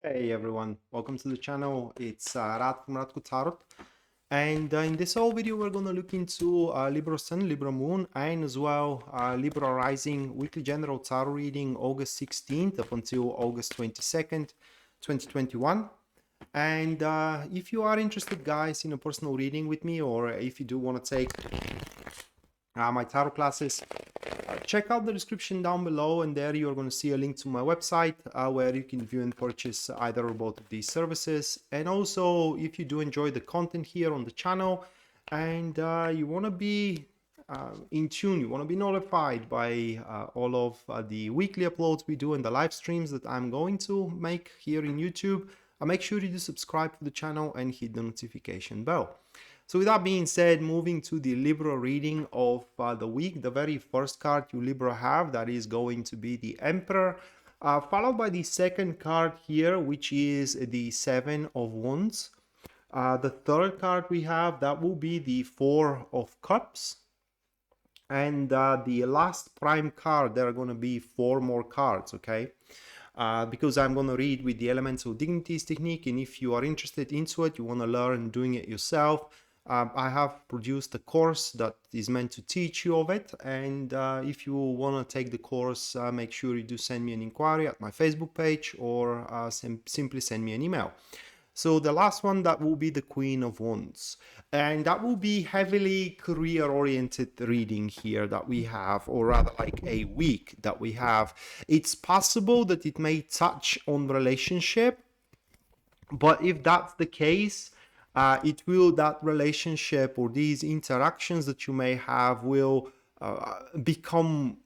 Hey everyone, welcome to the channel. It's Rad from Radko Tarot, and in this whole video we're going to look into Libra Sun, Libra Moon, and as well Libra Rising weekly general tarot reading August 16th up until August 22nd, 2021. And if you are interested, guys, in a personal reading with me, or if you do want to take my tarot classes, check out the description down below, and there you're going to see a link to my website where you can view and purchase either or both of these services. And also, if you do enjoy the content here on the channel and you want to be in tune, you want to be notified by all of the weekly uploads we do and the live streams that I'm going to make here in YouTube, make sure you do subscribe to the channel and hit the notification bell. So with that being said, moving to the Libra reading of the week, the very first card you Libra have, that is going to be the Emperor, followed by the second card here, which is the Seven of Wands. The third card we have, that will be the Four of Cups. And the last prime card, there are going to be 4 more cards, okay? Because I'm going to read with the Elemental Dignities technique, and if you are interested into it, you want to learn doing it yourself, I have produced a course that is meant to teach you of it, and if you want to take the course, make sure you do send me an inquiry at my Facebook page, or simply send me an email. So the last one, that will be the Queen of Wands, and that will be heavily career-oriented reading here that we have, or rather like a week that we have. It's possible that it may touch on relationship, but if that's the case, that relationship or these interactions that you may have will become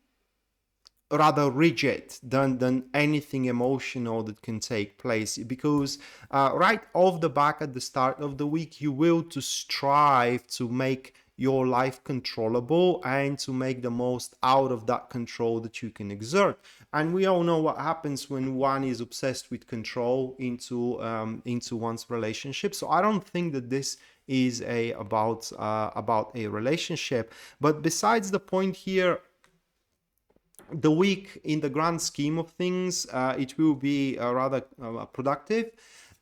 rather rigid than anything emotional that can take place, because right off the back at the start of the week, you will to strive to make your life controllable and to make the most out of that control that you can exert. And we all know what happens when one is obsessed with control into one's relationship. So I don't think that this is about a relationship. But besides the point here, the week in the grand scheme of things, it will be rather productive.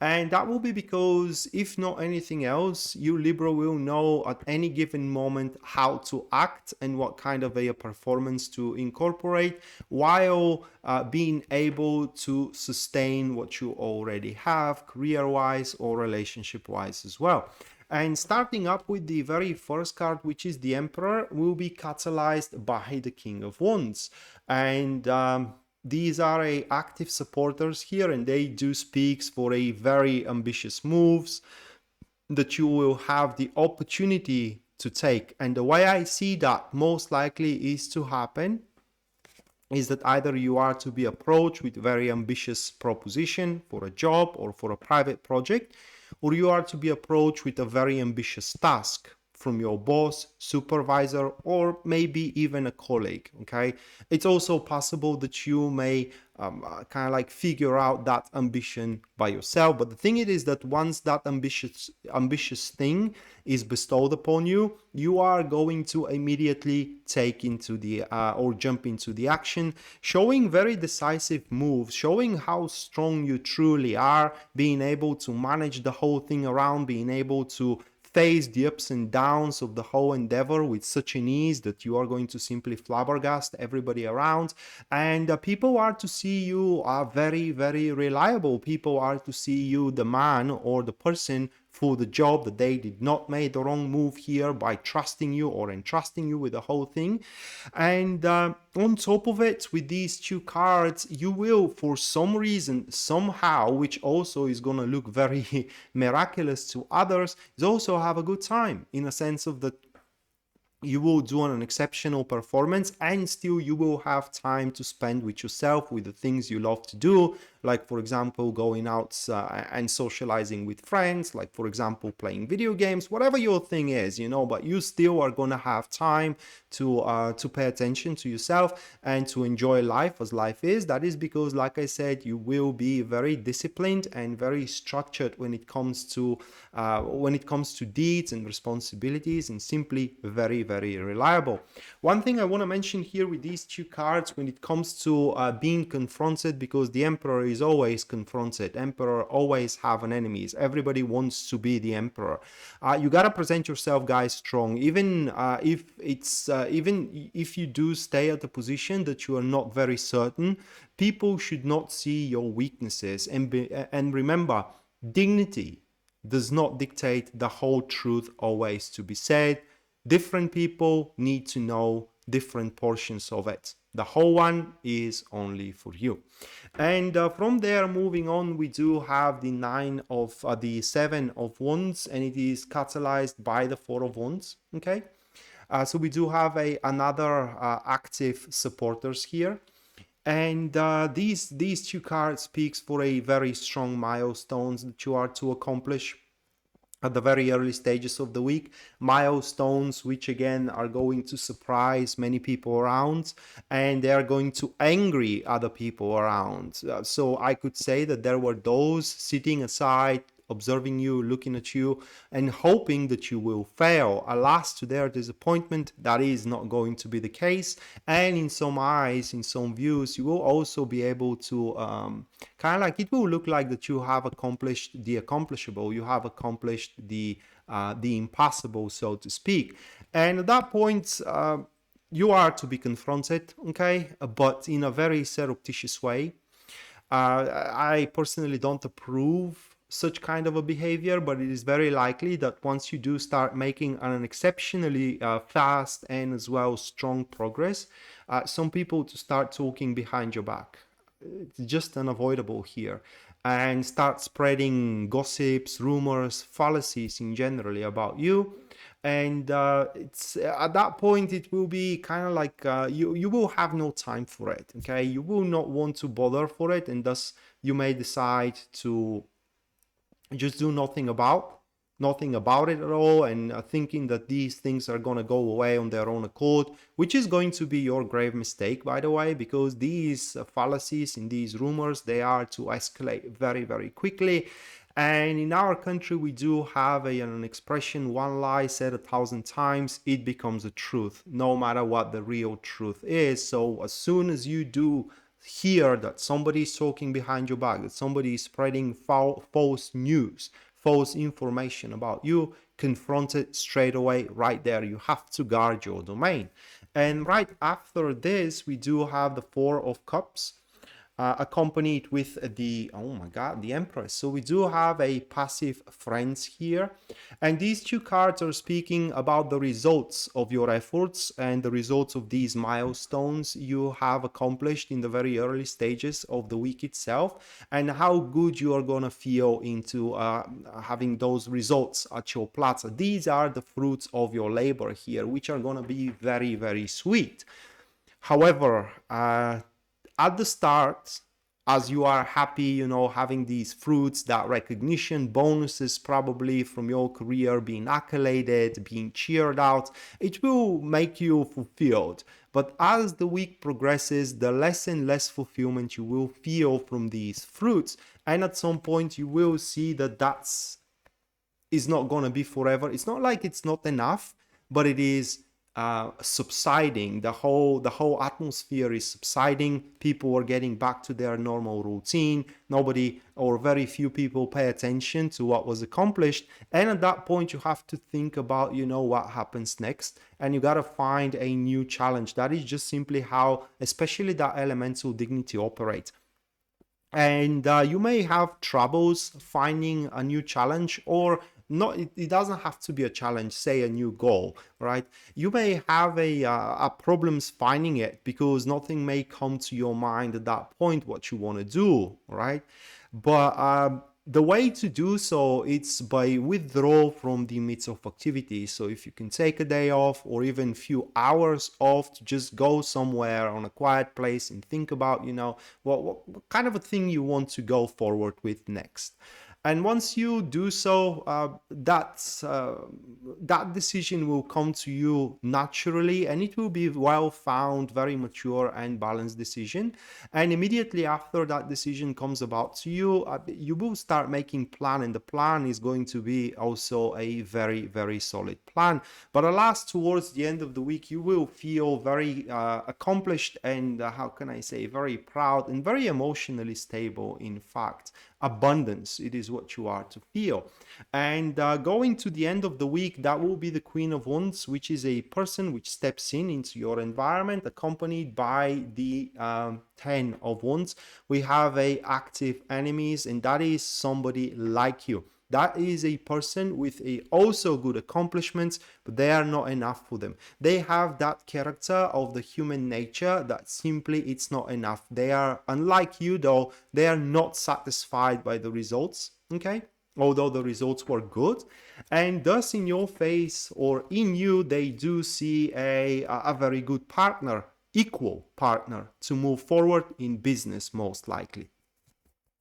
And that will be because, if not anything else, you Libra will know at any given moment how to act and what kind of a performance to incorporate, while being able to sustain what you already have, career-wise or relationship-wise as well. And starting up with the very first card, which is the Emperor, will be catalyzed by the King of Wands. And these are active supporters here, and they do speak for a very ambitious moves that you will have the opportunity to take. And the way I see that most likely is to happen is that either you are to be approached with very ambitious proposition for a job or for a private project, or you are to be approached with a very ambitious task from your boss, supervisor, or maybe even a colleague, okay? It's also possible that you may kind of like figure out that ambition by yourself. But the thing is that once that ambitious thing is bestowed upon you, you are going to immediately take into the or jump into the action, showing very decisive moves, showing how strong you truly are, being able to manage the whole thing around, being able to face the ups and downs of the whole endeavor with such an ease that you are going to simply flabbergast everybody around. And people are to see you are very, very reliable. People are to see you the man or the person for the job, that they did not make the wrong move here by trusting you or entrusting you with the whole thing. And on top of it, with these 2 cards, you will, for some reason, somehow, which also is going to look very miraculous to others, is also have a good time, in a sense of that you will do an exceptional performance, and still you will have time to spend with yourself, with the things you love to do, like for example going out and socializing with friends, like for example playing video games, whatever your thing is, you know. But you still are gonna have time to pay attention to yourself and to enjoy life as life is. That is because, like I said, you will be very disciplined and very structured when it comes to deeds and responsibilities, and simply very, very reliable. One thing I want to mention here with these 2 cards when it comes to being confronted, because the Emperor is always confronted. Emperor always have an enemies. Everybody wants to be the emperor. You gotta present yourself, guys, strong. Even even if you do stay at a position that you are not very certain, people should not see your weaknesses. And remember, dignity does not dictate the whole truth always to be said. Different people need to know different portions of it. The whole one is only for you. And from there, moving on, we do have the 7 of Wands, and it is catalyzed by the 4 of Wands. Okay, so we do have another active supporters here. And these two cards speaks for a very strong milestones that you are to accomplish at the very early stages of the week. Milestones which again are going to surprise many people around, and they are going to angry other people around. So I could say that there were those sitting aside, observing you, looking at you, and hoping that you will fail. Alas, to their disappointment, that is not going to be the case. And in some eyes, in some views, you will also be able to kind of like, it will look like that you have accomplished the accomplishable, you have accomplished the impossible, so to speak. And at that point, you are to be confronted, okay, but in a very surreptitious way. I personally don't approve such kind of a behavior, but it is very likely that once you do start making an exceptionally fast and as well strong progress, some people to start talking behind your back. It's just unavoidable here, and start spreading gossips, rumors, fallacies in generally about you. And it's at that point it will be kind of like you will have no time for it. Okay, you will not want to bother for it, and thus you may decide to just do nothing about it at all, and thinking that these things are going to go away on their own accord, which is going to be your grave mistake, by the way, because these fallacies and these rumors, they are to escalate very, very quickly. And in our country, we do have an expression: one lie said 1,000 times, it becomes a truth, no matter what the real truth is. So as soon as you do hear that somebody is talking behind your back, that somebody is spreading false news, false information about you, confront it straight away right there. You have to guard your domain. And right after this, we do have the 4 of Cups, accompanied with the, oh my god, the Empress. So we do have a passive friends here, and these two cards are speaking about the results of your efforts and the results of these milestones you have accomplished in the very early stages of the week itself, and how good you are gonna feel into having those results at your plaza. These are the fruits of your labor here, which are gonna be very, very sweet. However, at the start, as you are happy, you know, having these fruits, that recognition, bonuses probably from your career, being accoladed, being cheered out, it will make you fulfilled. But as the week progresses, the less and less fulfillment you will feel from these fruits. And at some point you will see that is not going to be forever. It's not like it's not enough, but it is subsiding. The whole atmosphere is subsiding. People are getting back to their normal routine. Nobody or very few people pay attention to what was accomplished, and at that point you have to think about, you know, what happens next, and you got to find a new challenge. That is just simply how especially that elemental dignity operates. And you may have troubles finding a new challenge, or not. It doesn't have to be a challenge, say a new goal, right? You may have a problems finding it because nothing may come to your mind at that point what you want to do, right? But the way to do so, it's by withdrawal from the midst of activity. So if you can take a day off or even few hours off to just go somewhere on a quiet place and think about, you know, what kind of a thing you want to go forward with next. And once you do so, that decision will come to you naturally, and it will be well found, very mature and balanced decision. And immediately after that decision comes about to you, you will start making plan, and the plan is going to be also a very, very solid plan. But alas, towards the end of the week, you will feel very accomplished and how can I say, very proud and very emotionally stable. In fact, abundance, it is what you are to feel. And going to the end of the week, that will be the Queen of Wands, which is a person which steps into your environment, accompanied by the 10 of Wands. We have a active enemies, and that is somebody like you. That is a person with a also good accomplishments, but they are not enough for them. They have that character of the human nature that simply it's not enough. They are, unlike you though, they are not satisfied by the results, okay? Although the results were good, and thus in your face or in you, they do see a very good partner, equal partner to move forward in business, most likely.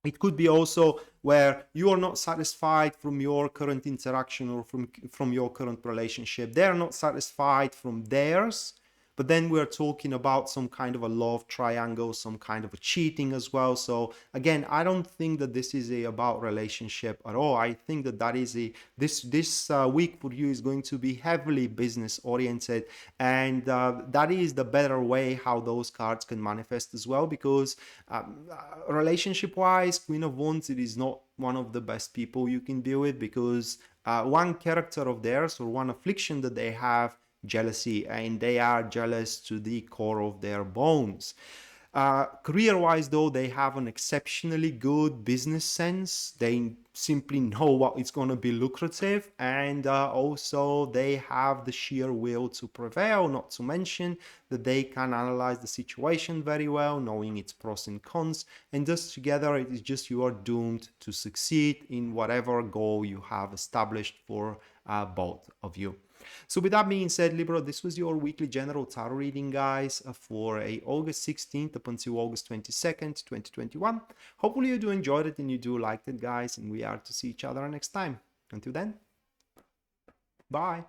It could be also where you are not satisfied from your current interaction or from your current relationship. They're not satisfied from theirs, but then we're talking about some kind of a love triangle, some kind of a cheating as well. So again, I don't think that this is about relationship at all. I think that is this week for you is going to be heavily business oriented, and that is the better way how those cards can manifest as well, because relationship wise, Queen of Wands, it is not one of the best people you can deal with, because one character of theirs or one affliction that they have, jealousy, and they are jealous to the core of their bones. Career-wise though, they have an exceptionally good business sense. They simply know what is going to be lucrative, and also they have the sheer will to prevail, not to mention that they can analyze the situation very well, knowing its pros and cons, and thus together it is just you are doomed to succeed in whatever goal you have established for both of you. So with that being said, Libra, this was your weekly general tarot reading, guys, for August 16th up until August 22nd, 2021. Hopefully you do enjoyed it and you do liked it, guys, and we are to see each other next time. Until then, bye.